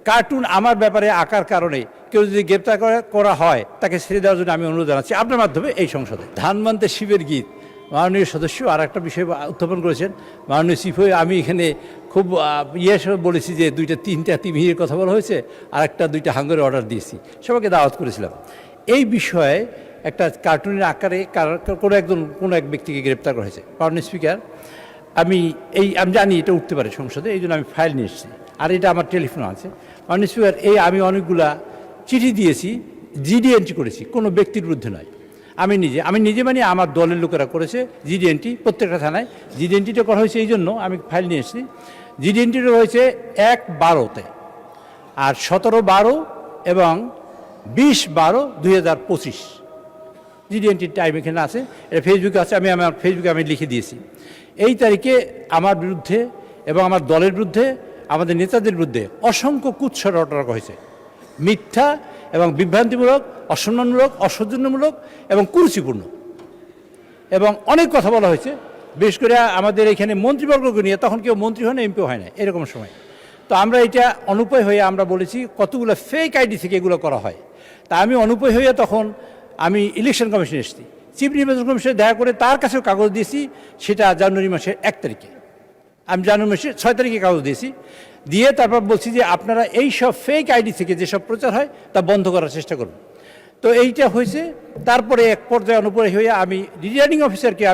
Cartoon আমার ব্যাপারে আঁকার কারণে কেউ যদি গ্রেপ্তার করা হয় তাকে ছেড়ে দেওয়ার জন্য আমি অনুরোধ জানাচ্ছি আপনার মাধ্যমে এই সংসদে। ধানমন্তে শিবের গীত মাননীয় সদস্য আর একটা বিষয় উত্থাপন করেছেন। মাননীয় চিফ হয়ে আমি এখানে খুব বলেছি যে তিনটা তিমিরের কথা বলা হয়েছে, আর একটা 2টা হাঙ্গরের অর্ডার দিয়েছি, সবাইকে দাওয়াত করেছিলাম। এই বিষয়ে একটা কার্টুনের আকারে কোনো এক ব্যক্তিকে গ্রেপ্তার করা হয়েছে। মাননীয় স্পিকার, আমি জানি এটা উঠতে পারে সংসদে, এই জন্য আমি ফাইল নিয়ে এসেছি, আর এটা আমার টেলিফোন আছে। মাননীয় স্পিকার, আমি অনেকগুলা চিঠি দিয়েছি, জিডি এন্ট্রি করেছি, কোনো ব্যক্তির বিরুদ্ধে নয়। আমি নিজে মানে আমার দলের লোকেরা করেছে জিডি এন্ট্রি প্রত্যেকটা থানায়। জিডি এন্ট্রিটা করা হয়েছে এই জন্য আমি ফাইল নিয়ে এসেছি। জিডি এন্ট্রিটা হয়েছে 1/12-তে, আর 17/12 এবং 20/12/2025 জিডি এন্ট্রির টাইম এখানে আছে, এটা ফেসবুকে আছে, আমার ফেসবুকে লিখে দিয়েছি। এই তারিখে আমার বিরুদ্ধে এবং আমার দলের বিরুদ্ধে, আমাদের নেতাদের বিরুদ্ধে অসংখ্য কুৎসা রটনা হয়েছে, মিথ্যা এবং বিভ্রান্তিমূলক, অসম্মানমূলক, অসৌজন্যমূলক এবং কুরুচিপূর্ণ, এবং অনেক কথা বলা হয়েছে। বিশেষ করে আমাদের এখানে মন্ত্রীবর্গকে নিয়ে, তখন কেউ মন্ত্রী হয় না, এমপি হয় না, এরকম সময়। তো আমরা এটা অনুপায় হয়ে আমরা বলেছি কতগুলো ফেক আইডি থেকে এগুলো করা হয়। তা আমি অনুপায় হয়ে তখন আমি ইলেকশন কমিশনে এসেছি, চিফ নির্বাচন কমিশনে দেখা করে তার কাছেও কাগজ দিয়েছি। সেটা জানুয়ারি মাসের 1 তারিখে, আমি জানুয়ারি মাসের 6 তারিখে কাগজ দিয়েছি, দিয়ে তারপর বলছি যে আপনারা এই সব ফেক আইডি থেকে যেসব প্রচার হয় তা বন্ধ করার চেষ্টা করুন। তো এইটা হয়েছে। তারপরে এক পর্যায়ে অনুপরে হয়ে আমি রিটার্নিং অফিসারকে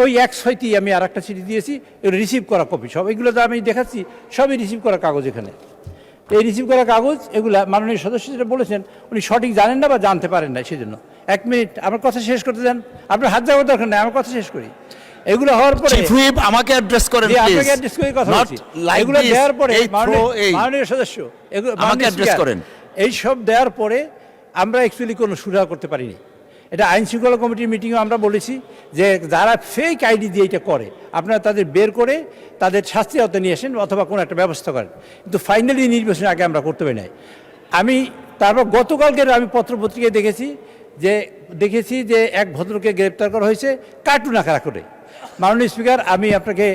ওই 1/6 আমি আর একটা চিঠি দিয়েছি, রিসিভ করা কপি, সব এগুলো যা আমি দেখাচ্ছি সবই রিসিভ করা কাগজ এখানে। এই রিসিভ করা কাগজ এগুলা মাননীয় সদস্য যেটা বলেছেন উনি সঠিক জানেন না বা জানতে পারেন না, সেজন্য 1 মিনিট আমার কথা শেষ করতে দেন। আপনার হাত যাওয়ার দরকার নেই, আমার কথা শেষ করি। এগুলো হওয়ার পরে চিফ হুইপ আমাকে অ্যাড্রেস করেন প্লিজ, আপনাকে অ্যাড্রেস করে কথা বলছি। এগুলো দেওয়ার পরে মাননীয় সদস্য আমাকে অ্যাড্রেস করেন। এই সব দেওয়ার পরে আমরা অ্যাকচুয়ালি কোনো সুরাহা করতে পারিনি। এটা আইন শৃঙ্খলা কমিটির মিটিংও আমরা বলেছি যে যারা ফেক আইডি দিয়ে এটা করে আপনারা তাদের বের করে তাদের শাস্তি আওতায় নিয়ে আসেন অথবা কোনো একটা ব্যবস্থা করেন, কিন্তু ফাইনালি নির্বাচনের আগে আমরা করতে পারি নাই। আমি তারপর গতকালকে আমি পত্রপত্রিকায় দেখেছি যে এক ভদ্রকে গ্রেপ্তার করা হয়েছে কার্টুন আকার করে। মাননীয় স্পিকার, আমি আপনাকে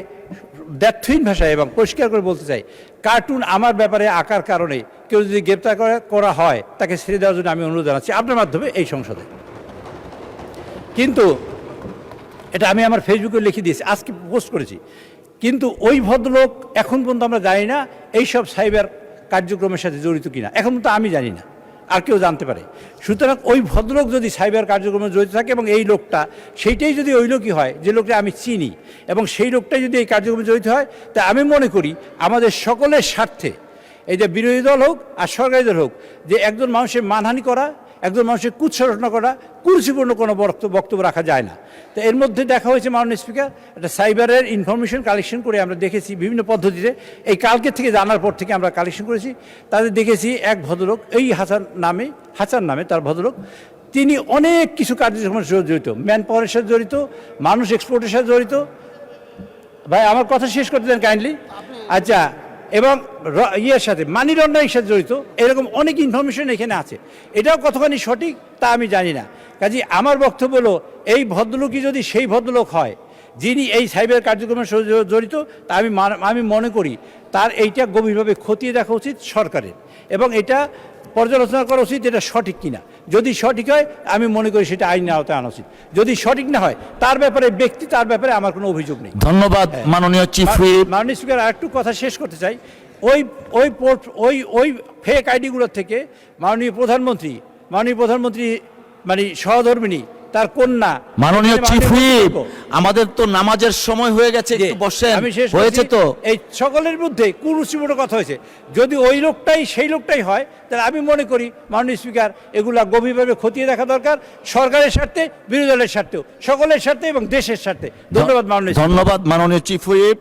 দ্ব্যর্থহীন ভাষায় এবং পরিষ্কার করে বলতে চাই, কার্টুন আমার ব্যাপারে আঁকার কারণে কেউ যদি গ্রেপ্তার করা হয় তাকে ছেড়ে দেওয়ার জন্য আমি অনুরোধ জানাচ্ছি আপনার মাধ্যমে এই সংসদে। কিন্তু এটা আমি আমার ফেসবুকে লিখে দিয়েছি, আজকে পোস্ট করেছি। কিন্তু ওই ভদ্রলোক এখন পর্যন্ত আমরা জানি না এইসব সাইবার কার্যক্রমের সাথে জড়িত কিনা, এখন পর্যন্ত আমি জানি না, আর কেউ জানতে পারে। সুতরাং ওই ভদ্রলোক যদি সাইবার কার্যক্রমে জড়িত থাকে এবং এই লোকটা সেইটাই যদি ওই লোকই হয় যে লোকটা আমি চিনি, এবং সেই লোকটাই যদি এই কার্যক্রমে জড়িত হয়, তা আমি মনে করি আমাদের সকলের স্বার্থে, এই যে বিরোধী দল হোক আর সরকারি দল হোক, যে একজন মানুষের মানহানি করা, একজন মানুষের কুৎসা রটনা করা, কুরুচিপূর্ণ কোনো বক্তব্য রাখা যায় না। তো এর মধ্যে দেখা হয়েছে মাননীয় স্পিকার, একটা সাইবারের ইনফরমেশন কালেকশন করে আমরা দেখেছি বিভিন্ন পদ্ধতিতে, এই কালকে থেকে জানার পর থেকে আমরা কালেকশন করেছি। তাদের দেখেছি এক ভদ্রলোক, এই হাসান নামে তার ভদ্রলোক, তিনি অনেক কিছু কার্যক্রমের সাথে জড়িত, ম্যান পাওয়ারের সাথে জড়িত, মানুষ এক্সপোর্টের সাথে জড়িত। ভাই আমার কথা শেষ করতে দেন কাইন্ডলি। আচ্ছা, এবং সাথে মানি লন্ডারিং সাথে জড়িত, এরকম অনেক ইনফরমেশন এখানে আছে। এটাও কতখানি সঠিক তা আমি জানি না। কাজে আমার বক্তব্য হলো, এই ভদ্রলোকই যদি সেই ভদ্রলোক হয় যিনি এই সাইবার কার্যক্রমের সাথে জড়িত, তা আমি মনে করি তার এইটা গভীরভাবে খতিয়ে দেখা উচিত সরকারের, এবং এটা পর্যালোচনা করা উচিত এটা সঠিক কিনা। যদি সঠিক হয় আমি মনে করি সেটা আইনের আওতায় আনা উচিত, যদি সঠিক না হয় তার ব্যাপারে আমার কোনো অভিযোগ নেই। ধন্যবাদ মাননীয় চিফ হুইপ। মাননীয় স্পিকার, আরেকটু কথা শেষ করতে চাই। ওই ফেক আইডিগুলোর থেকে মাননীয় প্রধানমন্ত্রী মানে সহধর্মিণী, তার কন্যা, মাননীয় চিফ হুইপ, আমাদের তো নামাজের সময় হয়ে গেছে, একটু বসেন। হয়েছে তো, এই সকলের বিরুদ্ধে কুরুচিপূর্ণ কথা হয়েছে। যদি ওই লোকটাই সেই লোকটাই হয়, তাহলে আমি মনে করি মাননীয় স্পিকার এগুলা গভীরভাবে খতিয়ে দেখা দরকার, সরকারের স্বার্থে, বিরোধী দলের স্বার্থেও, সকলের স্বার্থে এবং দেশের স্বার্থে। ধন্যবাদ মাননীয় চিফ হুইপ।